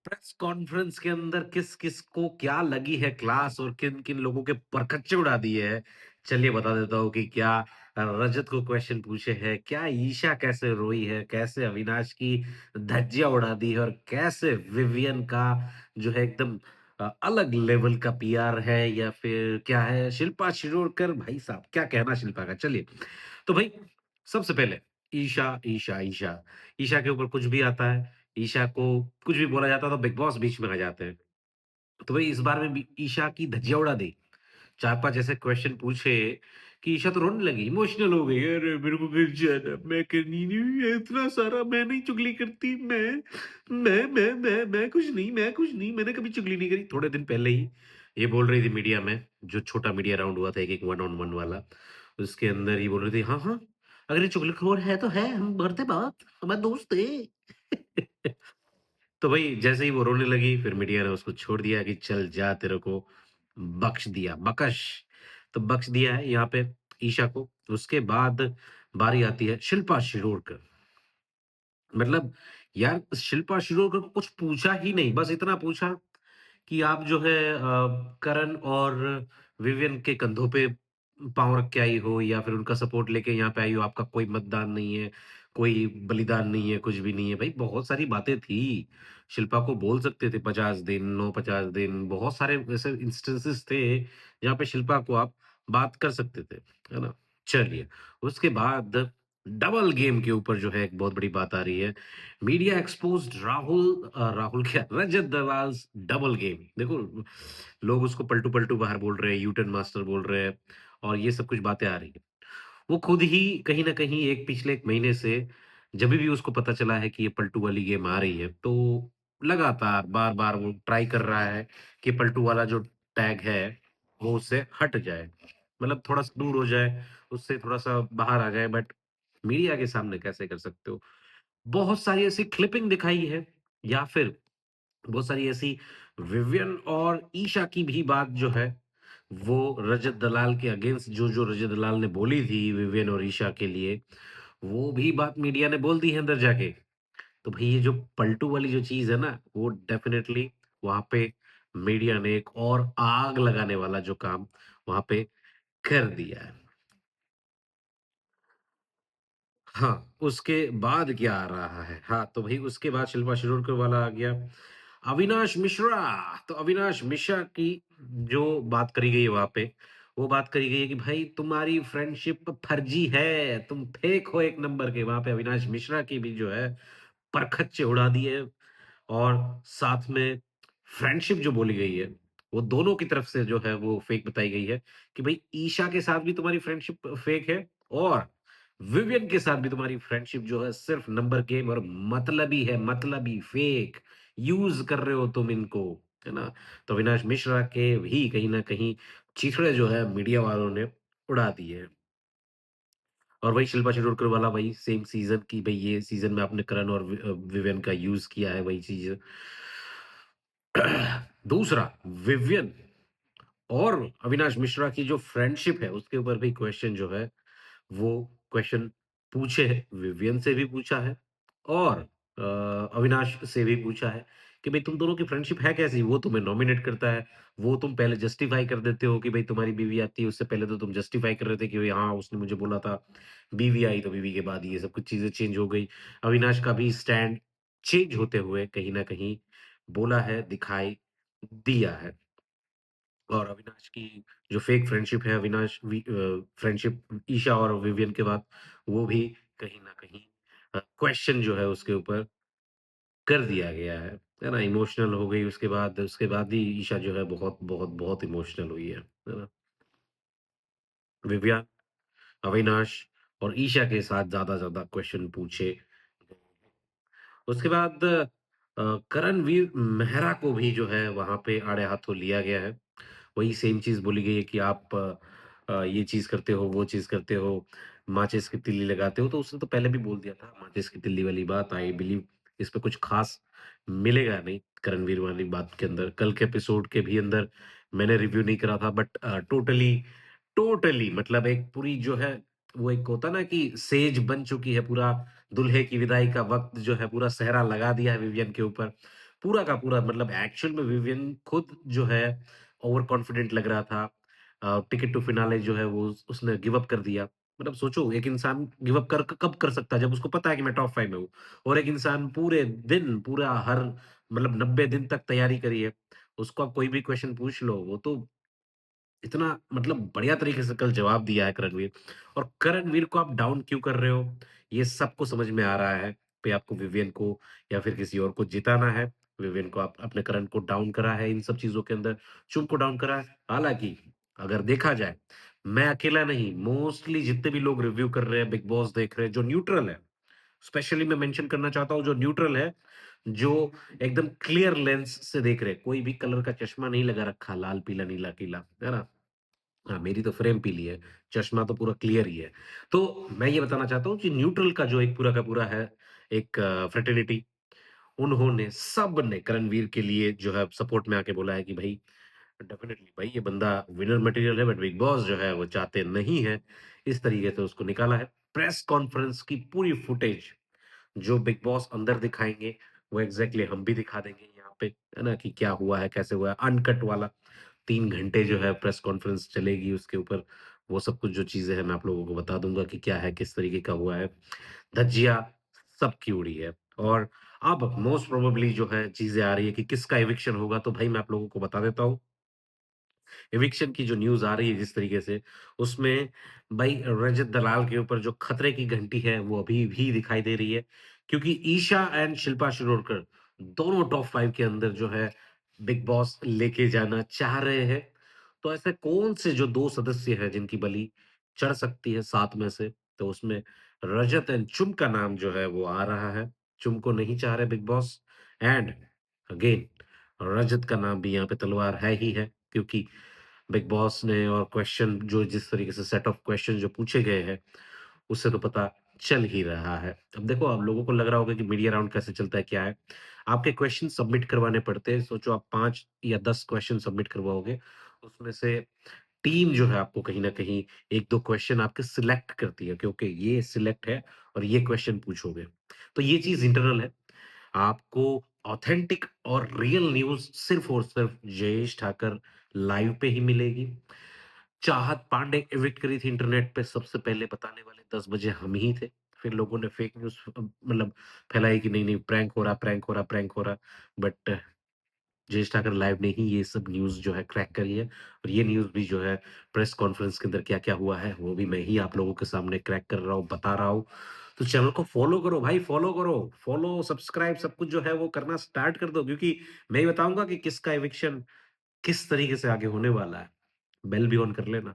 Press conference के अंदर किस-किस को क्या लगी है क्लास और किन-किन लोगों के परखच्चे उड़ा दिए हैं। चलिए बता देता हूँ कि क्या रजत को क्वेश्चन पूछे हैं, क्या ईशा कैसे रोई है, कैसे अविनाश की धज्जियाँ उड़ा दी है और कैसे विवियन का जो है एकदम अलग लेवल का पीआर है या फिर क्या है शिल्पा शिरोडकर भाई साहब क्या कहना शिल्पा का। चलिए, तो भाई सबसे पहले ईशा, ईशा, ईशा, ईशा के ऊपर कुछ भी आता है, ईशा को कुछ भी बोला जाता है तो बिग बॉस बीच में आ जाते हैं। तो वही इस बार में भी ईशा की धज्जियाँ उड़ा दी। 4-5 ऐसे क्वेश्चन पूछे कि ईशा तो रोने लगी, इमोशनल हो गई। अरे मेरे को घर जाना, मैं करनी नहीं है इतना सारा, मैं नहीं चुगली करती, मैं कुछ नहीं, मैंने कभी चुगली नहीं करी। थोड़े दिन पहले ही ये बोल रही थी मीडिया में, जो छोटा मीडिया राउंड हुआ था एक-एक वन ऑन वन वाला, उसके अंदर ये बोल रही थी, "हाँ, हाँ, अगर ये चुगलखोर है तो है, हम करते बात, हमारे दोस्त थे।" तो भई जैसे ही वो रोने लगी, फिर मीडिया ने उसको छोड़ दिया कि चल जा तेरे को बख्श दिया, बख़श। तो बख्श दिया है यहाँ पे ईशा को। उसके बाद बारी आती है शिल्पा शिरोडकर। मतलब यार शिल्पा शिरोडकर को कुछ पूछा ही नहीं, बस इतना पूछा कि आप जो है करण और विवियन के कंधों पे पाँव रख के आई हो या फिर उनका सपोर्ट लेके यहाँ पे आई हो, आपका कोई मतदान नहीं है, कोई बलिदान नहीं है, कुछ भी नहीं है। भई बहुत सारी बातें थी। शिल्पा को बोल सकते थे 50 दिन, नो 50 दिन, बहुत सारे ऐसे इंस्टेंसेस थे, जहाँ पे शिल्पा को आप बात कर सकते थे, है ना? चलिए, उसके बाद डबल गेम के ऊपर जो है एक बहुत बड़ी बात आ रही है। मीडिया एक्सपोज्ड राहुल क्या रजत दलाल्स डबल गेम। देखो लोग उसको पलटू-पलटू बाहर बोल रहे हैं, यू टर्न मास्टर बोल रहे हैं और ये सब कुछ बातें आ रही हैं। वो खुद ही कहीं न कहीं एक पिछले 1 महीने से जभी भी उसको पता चला है कि ये पलटू वाली गेम आ रही है, तो लगातार बार-बार वो ट्राई कर रहा है कि पलटू वाला जो टैग है, वो उससे हट जाए। मतलब थोड़ा-सा दूर हो जाए, उससे थोड़ा-सा बाहर आ जाए बट मीडिया के सामने कैसे कर सकते हो? बहुत सारी ऐसी क्लिपिंग दिखाई है या फिर बहुत सारी ऐसी विवियन और ईशा की भी बात जो है, वो रजत दलाल के अगेंस्ट जो रजत दलाल ने बोली थी विवियन और ईशा के लिए, वो भी बात मीडिया ने बोल दी है अंदर जाके। तो भई ये जो पलटू वाली जो चीज़ है ना, वो डेफ़िनेटली वहाँ पे मीडिया ने एक और आग लगाने वाला जो काम वहाँ पे कर दिया है। हाँ, उसके बाद क्या आ रहा है? हाँ, तो भई उसके बाद शिल्पा शिरोडकर वाला आ गया। अविनाश मिश्रा, तो अविनाश मिश्रा की जो बात करी गई है वहाँ पे, वो बात करी गई है कि भाई तुम्हारी फ्रेंडशिप फर्जी है, तुम फेक हो एक नंबर के। वहाँ पे अविनाश मिश्रा की भी जो है परखच्चे उड़ा दिए और साथ में फ्रेंडशिप जो बोली गई है, वो दोनों की तरफ से जो है वो फेक बताई गई है कि भई ईशा के साथ भी तुम्हारी फ्रेंडशिप फेक है और विवियन के साथ भी तुम्हारी फ्रेंडशिप जो है सिर्फ नंबर गेम और मतलबी है, मतलबी, फेक, यूज़ कर रहे हो तुम इनको, है ना? तो अविनाश मिश्रा के भी कहीं न कहीं चीथड़े जो है मीडिया वालों ने उड़ा दिए हैं। और वही शिल्पा शिरोडकर वाला वही सेम सीज़न की भई ये सीज़न में आपने करण और विवियन का यूज़ किया है वही चीज़। दूसरा विवियन और अविनाश मिश्रा की जो फ्रेंडशिप है उसके ऊपर भी क्वेश्चन जो है वो क्वेश्चन पूछे हैं, विवियन से भी पूछा है और अविनाश से भी पूछा है कि भाई तुम दोनों की फ्रेंडशिप है कैसी? वो तुम्हें नॉमिनेट करता है, वो तुम पहले जस्टिफाई कर देते हो कि भाई तुम्हारी बीवी आती है, उससे पहले तो तुम जस्टिफाई कर रहे थे कि भाई हाँ, उसने मुझे बोला था, बीवी आई तो बीवी के बाद ये सब कुछ चीज़ें चेंज हो गई। अविनाश का भी स्टैंड चेंज होते हुए कहीं न कहीं बोला है, दिखाई दिया है। और अविनाश की जो फेक फ्रेंडशिप है फ्रेंडशिप ईशा और विवियन के बाद वो भी कहीं न कहीं क्वेश्चन जो है उसके ऊपर कर दिया गया है ना? इमोशनल हो गई उसके बाद ही ईशा जो है बहुत इमोशनल हुई है ना? विवियन, अविनाश और ईशा के साथ ज़्यादा क्वेश्चन पूछे उसके बाद करणवीर मेहरा को भी जो है वहाँ पे आड़े हाथों लिया गया है। वही सेम चीज़ बोली गई है कि आप ये चीज़ करते हो, वो चीज़ करते हो, माचिस की तीली लगाते हो, तो उसने तो पहले भी बोल दिया था माचिस की तीली वाली बात। आई बिलीव इस पे कुछ ख़ास मिलेगा नहीं करणवीर वाली बात के अंदर। कल के एपिसोड के भी अंदर मैंने रिव्यू नहीं करा था बट टोटली मतलब एक पूरी जो है वो एक होता है ना कि सेज बन चुकी है पूरा दूल्हे की विदाई का वक़्त जो है पूरा सेहरा लगा दिया है विवियन के ऊपर। पूरा का पूरा मतलब एक्चुअल में विवियन खुद जो है ओवर कॉन्फिडेंट लग रहा था। टिकट टू फिनाले जो है वो उसने गिव अप कर दिया। मतलब सोचो एक इंसान गिव अप कर कब कर सकता है जब उसको पता है कि मैं टॉप 5 में हूँ और एक इंसान पूरे दिन पूरा हर मतलब 90 दिन तक तैयारी करी है। उसको आप कोई भी क्वेश्चन पूछ लो, वो तो इतना मतलब बढ़िया तरीके से कल जवाब दिया है करणवीर और करणवीर को आप डाउन क्यों कर रहे हो? ये सबको समझ में आ रहा है कि आपको विवियन को या फिर किसी और को जिताना है। विवियन को आप अपने करण को डाउन करा है इन सब चीज़ों के अंदर, शुभ को डाउन करा है। हालाँकि अगर देखा जाए, मैं अकेला नहीं, मोस्टली जितने भी लोग रिव्यू कर रहे हैं, बिग बॉस देख रहे हैं, जो न्यूट्रल है, स्पेशली मैं मेंशन करना चाहता हूँ जो न्यूट्रल है, जो एकदम क्लियर लेंस से देख रहे हैं, कोई भी कलर का चश्मा नहीं लगा रखा, लाल, पीला, नीला, पीला, है ना? हाँ, मेरी तो फ्रेम पीली है, चश्मा तो पूरा क्लियर ही है। तो मैं ये बताना चाहता हूँ कि न्यूट्रल का जो एक पूरा का पूरा है, एक फ्रेटर्निटी, उन्होंने सबने करणवीर के लिए जो है सपोर्ट में आके बोला है कि भई डेफिनिटली भाई ये बंदा विनर मटेरियल है बट बिग बॉस जो है वो चाहते नहीं है। इस तरीके से उसको निकाला है। प्रेस कॉन्फ्रेंस की पूरी फुटेज जो बिग बॉस अंदर दिखाएँगे, वो एग्ज़ैक्टली हम भी दिखा देंगे यहाँ पे, है ना? कि क्या हुआ है, कैसे हुआ है, अनकट वाला 3 घंटे जो है प्रेस कॉन्फ्रेंस चलेगी उसके ऊपर, वो सब कुछ जो चीज़ें हैं मैं आप लोगों को बता दूँगा कि क्या है, किस तरीके का हुआ है। धज्जियाँ सबकी उड़ी है और अब मोस्ट प्रोबेबली जो है चीज़ें आ रही है कि किसका एविक्शन होगा, तो भाई मैं आप लोगों को बता देता हूँ। एविक्शन की जो न्यूज़ आ रही है जिस तरीके से, उसमें भाई रजत दलाल के ऊपर जो खतरे की घंटी है, वो अभी भी दिखाई दे रही है। क्योंकि ईशा एंड शिल्पा शिरोडकर दोनों टॉप 5 के अंदर जो है बिग बॉस लेके जाना चाह रहे हैं। तो ऐसे कौन से जो 2 सदस्य हैं जिनकी बलि चढ़ सकती है 7 में से, तो उसमें रजत एंड चुम का नाम जो है वो आ रहा है। चुम को नहीं चाह रहे बिग बॉस एंड अगेन रजत का नाम भी यहाँ पे तलवार है ही है क्योंकि बिग बॉस ने और क्वेश्चन जो जिस तरीके से सेट ऑफ क्वेश्चन जो पूछे गए हैं, उससे तो पता चल ही रहा है। अब देखो आप लोगों को लग रहा होगा कि मीडिया राउंड कैसे चलता है, क्या है? आपके क्वेश्चन सबमिट करवाने पड़ते हैं। सोचो आप 5 या 10 क्वेश्चन सबमिट करवाओगे, उसमें से टीम जो है आपको कहीं न कहीं 1-2 क्वेश्चन आपके सिलेक्ट करती है कि ओके ये सिलेक्ट है और ये क्वेश्चन पूछोगे। तो ये चीज़ इंटरनल है। आपको ऑथेंटिक और रियल न्यूज़ सिर्फ़ और सिर्फ़ जयेश ठाकर लाइव पे ही मिलेगी। चाहत पांडे एविक्ट करी थी इंटरनेट पे सबसे पहले बताने वाले 10 बजे हम ही थे। फिर लोगों ने फेक न्यूज़ मतलब फैलाई कि नहीं-नहीं प्रैंक हो रहा, प्रैंक हो रहा, प्रैंक हो रहा। बट जयेश ठाकर लाइव ने ही ये सब न्यूज़ जो है क्रैक करी है और ये न्यूज़ भी जो है प्रेस कॉन्फ्रेंस के अंदर क्या-क्या हुआ है, वो भी मैं ही आप लोगों के सामने क्रैक कर रहा हूँ, बता रहा हूँ। तो चैनल को फ़ॉलो करो भाई, फ़ॉलो करो। फ़ॉलो, सब्सक्राइब सब कुछ जो है वो करना स्टार्ट कर दो क्योंकि मैं ही बताऊँगा कि किसका इविक्शन किस तरीके से आगे होने वाला है। बेल भी ऑन कर लेना।